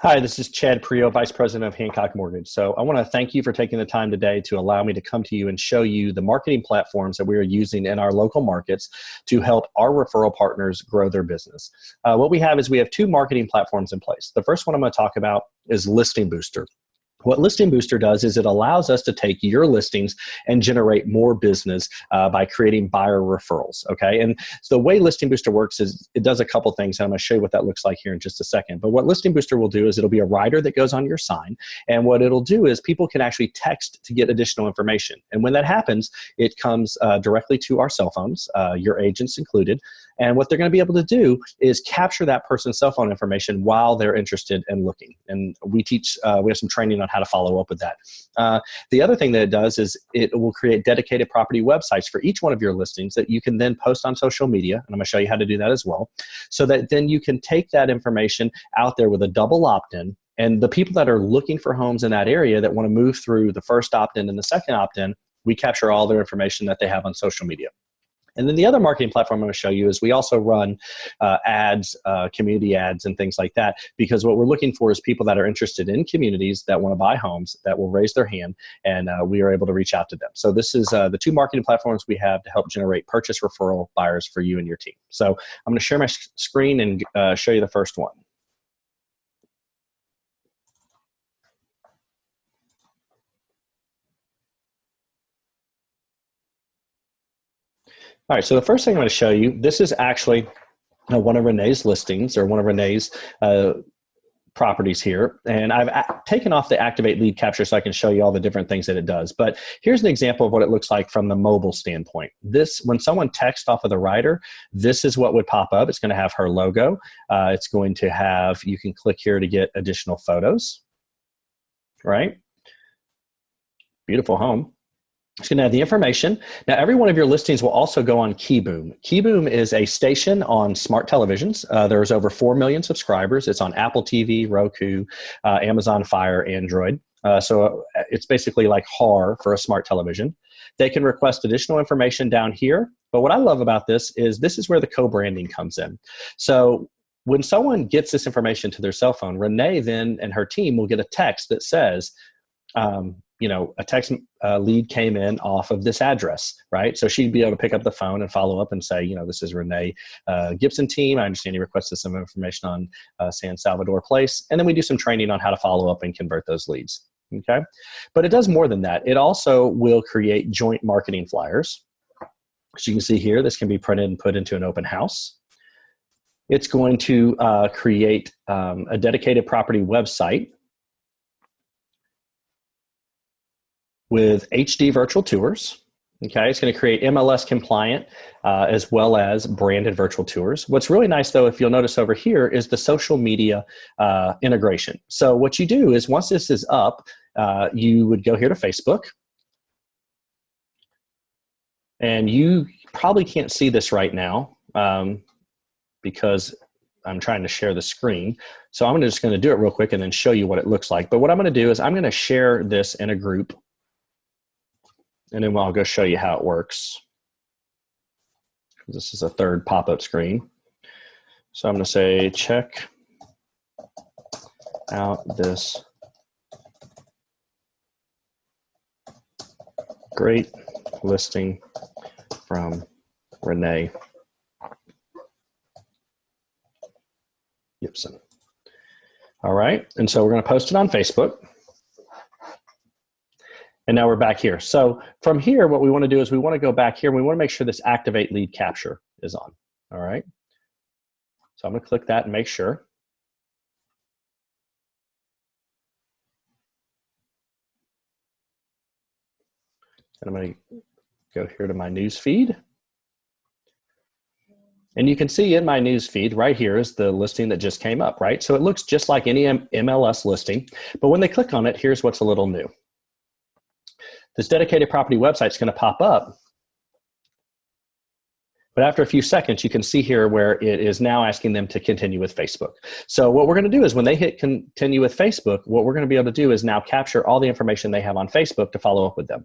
Hi, this is Chad Prio, Vice President of Hancock Mortgage. So I want to thank you for taking the time today to allow me to come to you and show you the marketing platforms that we are using in our local markets to help our referral partners grow their business. What we have is we have two marketing platforms in place. The first one I'm going to talk about is Listing Booster. What Listing Booster does is it allows us to take your listings and generate more business by creating buyer referrals, okay? And so the way Listing Booster works is it does a couple things, and I'm going to show you what that looks like here in just a second. But what Listing Booster will do is it'll be a rider that goes on your sign, and what it'll do is people can actually text to get additional information. And when that happens, it comes directly to our cell phones, your agents included, and what they're going to be able to do is capture that person's cell phone information while they're interested in looking. And we teach, we have some training on how to follow up with that. The other thing that it does is it will create dedicated property websites for each one of your listings that you can then post on social media, and I'm going to show you how to do that as well, so that then you can take that information out there with a double opt-in, and the people that are looking for homes in that area that want to move through the first opt-in and the second opt-in, we capture all their information that they have on social media. And then the other marketing platform I'm going to show you is we also run ads, community ads, and things like that, because what we're looking for is people that are interested in communities that want to buy homes that will raise their hand, and we are able to reach out to them. So this is the two marketing platforms we have to help generate purchase referral buyers for you and your team. So I'm going to share my screen and show you the first one. All right, so the first thing I'm going to show you, this is actually one of Renee's listings, or one of Renee's properties here. And I've taken off the Activate Lead Capture so I can show you all the different things that it does. But here's an example of what it looks like from the mobile standpoint. This, when someone texts off of the rider, this is what would pop up. It's going to have her logo. It's going to have, you can click here to get additional photos, right? Beautiful home. It's going to have the information. Now, every one of your listings will also go on KeyBoom. KeyBoom is a station on smart televisions. There's over 4 million subscribers. It's on Apple TV, Roku, Amazon Fire, Android. So it's basically like HAR for a smart television. They can request additional information down here. But what I love about this is where the co-branding comes in. So when someone gets this information to their cell phone, Renee then and her team will get a text that says, you know, a text lead came in off of this address, right? So she'd be able to pick up the phone and follow up and say, you know, this is Renee Gibson team. I understand you requested some information on San Salvador Place. And then we do some training on how to follow up and convert those leads, okay? But it does more than that. It also will create joint marketing flyers. As you can see here, this can be printed and put into an open house. It's going to create a dedicated property website with HD virtual tours. Okay, it's going to create MLS compliant as well as branded virtual tours. What's really nice though, if you'll notice over here, is the social media integration. So what you do is once this is up, you would go here to Facebook. And you probably can't see this right now because I'm trying to share the screen. So I'm just going to do it real quick and then show you what it looks like. But what I'm going to do is I'm going to share this in a group, and then I'll go show you how it works. This is a third pop-up screen. So I'm going to say, check out this great listing from Renee Gibson. All right, and so we're going to post it on Facebook. And now we're back here. So from here, what we want to do is we want to go back here and we want to make sure this Activate Lead Capture is on. All right. So I'm going to click that and make sure. And I'm going to go here to my news feed. And you can see in my news feed right here is the listing that just came up, right? So it looks just like any MLS listing, but when they click on it, here's what's a little new. This dedicated property website is going to pop up, but after a few seconds, you can see here where it is now asking them to continue with Facebook. So what we're going to do is when they hit continue with Facebook, what we're going to be able to do is now capture all the information they have on Facebook to follow up with them.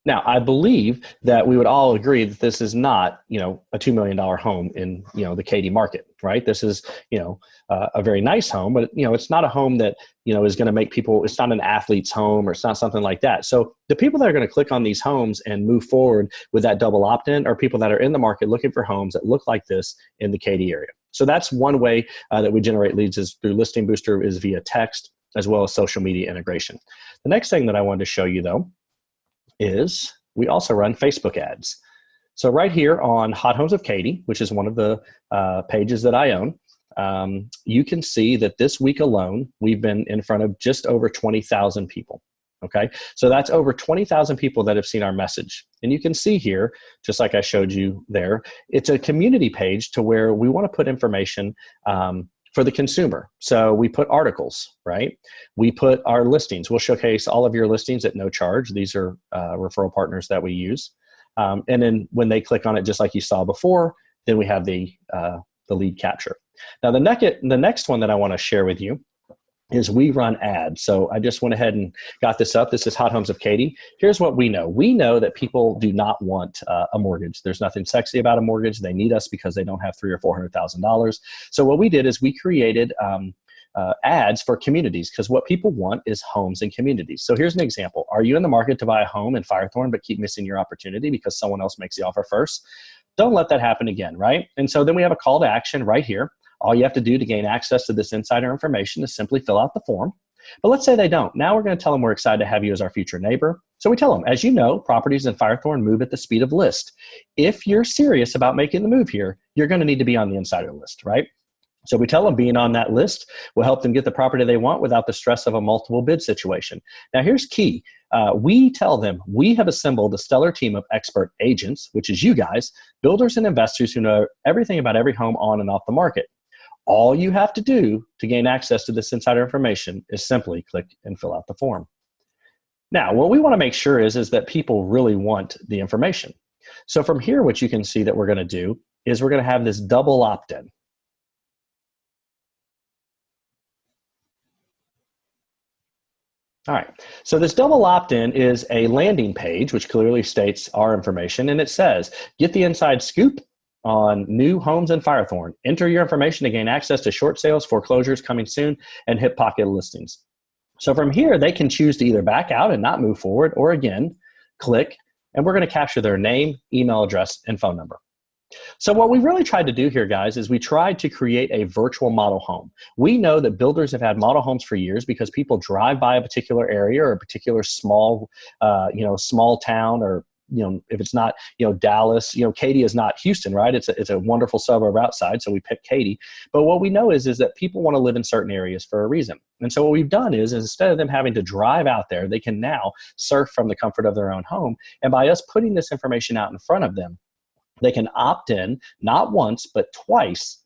Now, I believe that we would all agree that this is not, a $2 million home in, the Katy market, right? This is, a very nice home, but, it's not a home that, is going to make people, it's not an athlete's home or it's not something like that. So the people that are going to click on these homes and move forward with that double opt-in are people that are in the market looking for homes that look like this in the Katy area. So that's one way that we generate leads is through Listing Booster is via text as well as social media integration. The next thing that I wanted to show you though is we also run Facebook ads. So right here on Hot Homes of Katy, which is one of the pages that I own, you can see that this week alone, we've been in front of just over 20,000 people. Okay, so that's over 20,000 people that have seen our message. And you can see here, just like I showed you there, it's a community page to where we want to put information for the consumer. So we put articles, right? We put our listings. We'll showcase all of your listings at no charge. These are referral partners that we use. And then when they click on it, just like you saw before, then we have the lead capture. Now, the next one that I want to share with you is we run ads. So I just went ahead and got this up. This is Hot Homes of Katy. Here's what we know. We know that people do not want a mortgage. There's nothing sexy about a mortgage. They need us because they don't have $300,000 or $400,000. So what we did is we created ads for communities because what people want is homes and communities. So here's an example. Are you in the market to buy a home in Firethorn but keep missing your opportunity because someone else makes the offer first? Don't let that happen again, right? And so then we have a call to action right here. All you have to do to gain access to this insider information is simply fill out the form. But let's say they don't. Now we're going to tell them we're excited to have you as our future neighbor. So we tell them, as you know, properties in Firethorn move at the speed of list. If you're serious about making the move here, you're going to need to be on the insider list, right? So we tell them being on that list will help them get the property they want without the stress of a multiple bid situation. Now here's key. We tell them we have assembled a stellar team of expert agents, which is you guys, builders and investors who know everything about every home on and off the market. All you have to do to gain access to this insider information is simply click and fill out the form. Now, what we want to make sure is that people really want the information. So from here, what you can see that we're going to do is we're going to have this double opt-in. All right, so this double opt-in is a landing page, which clearly states our information, and it says, get the inside scoop on new homes in Firethorn. Enter your information to gain access to short sales, foreclosures coming soon, and hip pocket listings. So from here, they can choose to either back out and not move forward, or again, click, and we're going to capture their name, email address, and phone number. So what we really tried to do here, guys, is we tried to create a virtual model home. We know that builders have had model homes for years because people drive by a particular area or a particular small, small town, or if it's not, Dallas, Katy is not Houston, right? It's a wonderful suburb outside, so we picked Katy. But what we know is that people want to live in certain areas for a reason. And so what we've done is instead of them having to drive out there, they can now surf from the comfort of their own home. And by us putting this information out in front of them, they can opt in, not once, but twice,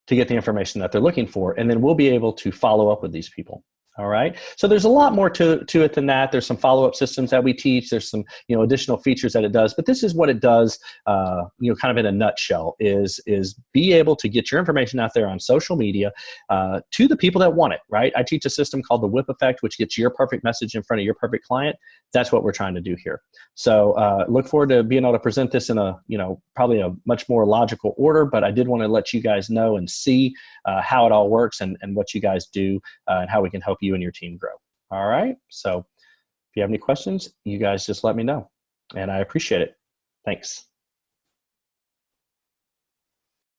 to get the information that they're looking for. And then we'll be able to follow up with these people. All right. So there's a lot more to it than that. There's some follow-up systems that we teach. There's some, additional features that it does. But this is what it does, kind of in a nutshell, is be able to get your information out there on social media to the people that want it, right? I teach a system called the whip effect, which gets your perfect message in front of your perfect client. That's what we're trying to do here. So look forward to being able to present this in a, probably a much more logical order. But I did want to let you guys know and see how it all works and what you guys do and how we can help you and your team grow. All right. So if you have any questions, you guys just let me know. And I appreciate it. Thanks.